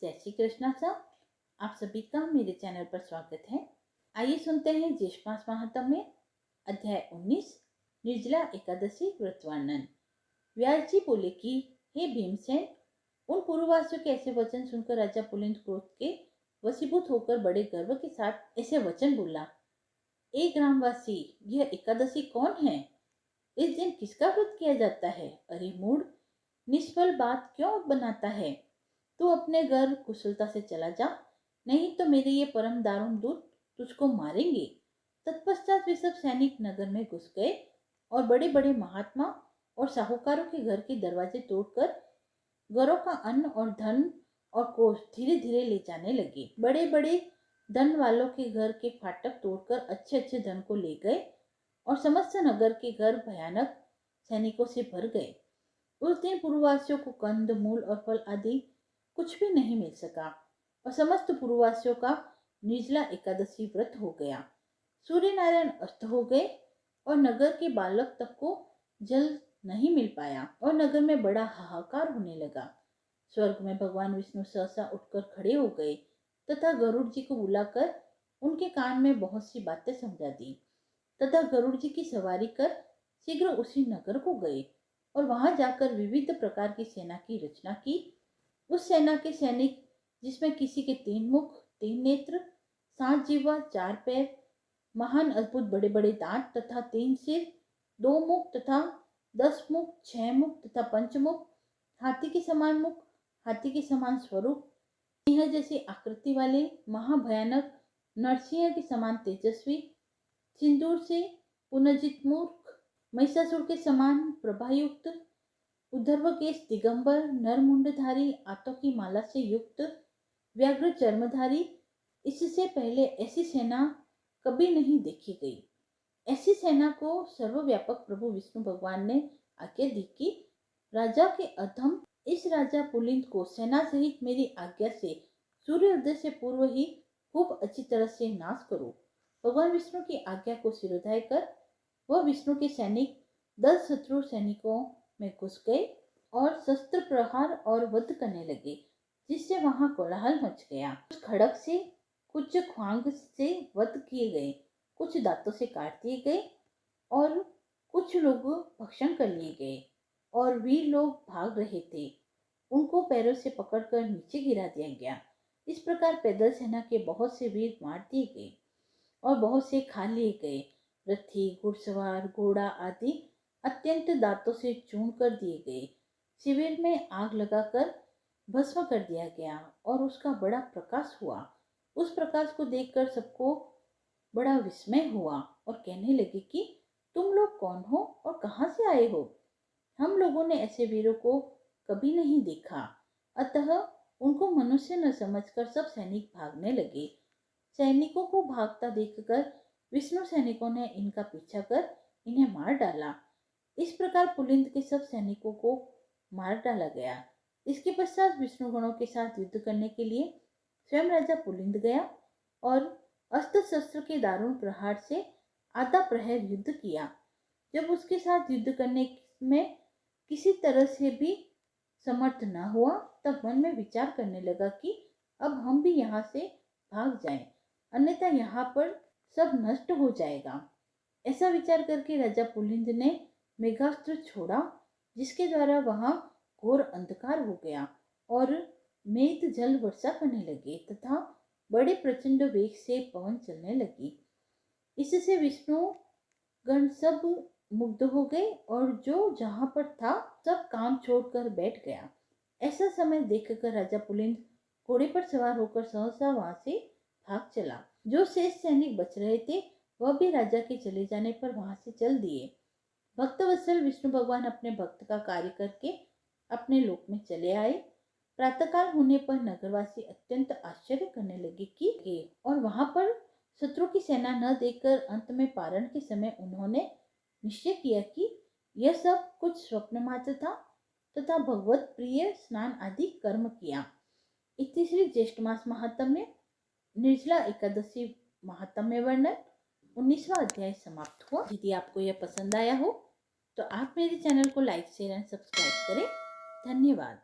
जय श्री कृष्णा साहब, आप सभी का मेरे चैनल पर स्वागत है। आइए सुनते हैं ज्येष्ठ मास महात्म्य अध्याय 19 निर्जला एकादशी व्रत वर्णन। व्यास जी बोले कि हे भीमसेन, उन पूर्ववासियों के ऐसे वचन सुनकर राजा पुलिंद क्रोध के वशीभूत होकर बड़े गर्व के साथ ऐसे वचन बोला। ए ग्रामवासी, यह एकादशी कौन है? इस दिन किसका व्रत किया जाता है? अरे मूढ़, निष्फल बात क्यों बनाता है? तू अपने घर कुशलता से चला जा, नहीं तो मेरे ये परम दारुण दूत तुझको मारेंगे। तत्पश्चात वे सब सैनिक नगर में घुस गए और बड़े बड़े महात्मा और साहूकारों के घर के दरवाजे तोड़कर घरों का अन्न और धन और कोष धीरे धीरे ले जाने लगे। बड़े बड़े धन वालों के घर के फाटक तोड़कर अच्छे अच्छे धन को ले गए और समस्त नगर के घर भयानक सैनिकों से भर गए। उस दिन पूर्ववासियों को कंद मूल और फल आदि कुछ भी नहीं मिल सका और समस्त पूर्ववासियों का निर्जला एकादशी व्रत हो गया। सूर्य नारायण अस्त हो गए और नगर के बालक तक को जल नहीं मिल पाया और नगर में बड़ा हाहाकार होने लगा। स्वर्ग में भगवान विष्णु सहसा उठकर खड़े हो गए तथा गरुड़ जी को बुलाकर उनके कान में बहुत सी बातें समझा दी तथा गरुड़ जी की सवारी कर शीघ्र उसी नगर को गए और वहां जाकर विविध प्रकार की सेना की रचना की। उस सेना के सैनिक, जिसमें किसी के 3 मुख 3 नेत्र 7 जिह्वा 4 पैर, महान अद्भुत बड़े बड़े दांत तथा 3 सिर, 2 मुख तथा 10 मुख 6 मुख तथा पंचमुख, हाथी के समान मुख, हाथी के समान स्वरूप, सिंह जैसी आकृति वाले महाभयानक, नरसिंह के समान तेजस्वी, सिंदूर से पुनजित मूर्ख, महिषासुर के समान प्रभायुक्त, उद्धर्व केश दिगंबर, नरमुंडधारी, आतों की माला से युक्त, व्याघ्र चर्मधारी, इससे पहले ऐसी सेना कभी नहीं देखी गई। ऐसी सेना को सर्वव्यापक प्रभु विष्णु भगवान ने आज्ञा दी कि राजा के अधम इस राजा पुलिंद को सेना सहित मेरी आज्ञा से सूर्योदय से पूर्व ही खूब अच्छी तरह से नाश करो। भगवान विष्णु की आज्ञा को सिरोधाय कर वह विष्णु के सैनिक 10 शत्रु सैनिकों में घुस गए और शस्त्र प्रहार और वध करने लगे, जिससे वहां कोलाहल मच गया। कुछ खड़ग से, कुछ ख्वांग से वध किए गए, कुछ दांतों से काट दिए गए और कुछ लोग भक्षण कर लिए गए और वीर लोग भाग रहे थे, उनको पैरों से पकड़कर नीचे गिरा दिया गया। इस प्रकार पैदल सेना के बहुत से वीर मार दिए गए और बहुत से खा लिए गए। रथी, घुड़सवार, घोड़ा आदि अत्यंत दांतों से चूर्ण कर दिए गए। शिविर में आग लगाकर भस्म कर दिया गया और उसका बड़ा प्रकाश हुआ। उस प्रकाश को देखकर सबको बड़ा विस्मय हुआ और कहने लगे कि तुम लोग कौन हो और कहाँ से आए हो? हम लोगों ने ऐसे वीरों को कभी नहीं देखा। अतः उनको मनुष्य न समझकर सब सैनिक भागने लगे। सैनिकों को भागता देखकर विष्णु सैनिकों ने इनका पीछा कर इन्हें मार डाला। इस प्रकार पुलिंद के सब सैनिकों को मार डाला गया। इसके पश्चात विष्णु गणों के साथ युद्ध करने के लिए स्वयं राजा पुलिंद गया और अस्त्र शस्त्र के दारुण प्रहार से आधा प्रहर युद्ध किया। जब उसके साथ युद्ध करने में किसी तरह से भी समर्थ न हुआ, तब मन में विचार करने लगा कि अब हम भी यहाँ से भाग जाएं, अन्यथा यहाँ पर सब नष्ट हो जाएगा। ऐसा विचार करके राजा पुलिंद ने मेघास्त्र छोड़ा, जिसके द्वारा वहां घोर अंधकार हो गया और मेघ जल वर्षा करने लगे तथा बड़े प्रचंड वेग से पवन चलने लगी। इससे विष्णु गण सब मुग्ध हो गए और जो जहां पर था सब काम छोड़कर बैठ गया। ऐसा समय देखकर राजा पुलिंद घोड़े पर सवार होकर सहसा वहां से भाग चला। जो शेष सैनिक बच रहे थे वह भी राजा के चले जाने पर वहां से चल दिए। भक्तवत्सल विष्णु भगवान अपने भक्त का कार्य करके अपने लोक में चले आए। प्रातःकाल होने पर नगरवासी अत्यंत आश्चर्य करने लगे कि और वहां पर शत्रु की सेना न देखकर अंत में पारण के समय उन्होंने निश्चय किया कि यह सब कुछ स्वप्न मात्र था तथा भगवत प्रिय स्नान आदि कर्म किया। इति श्री ज्येष्ठ मास महात्म्य निर्जला एकादशी महात्म्य वर्णन 19वां अध्याय समाप्त हुआ। यदि आपको यह पसंद आया हो तो आप मेरे चैनल को लाइक शेयर एंड सब्सक्राइब करें। धन्यवाद।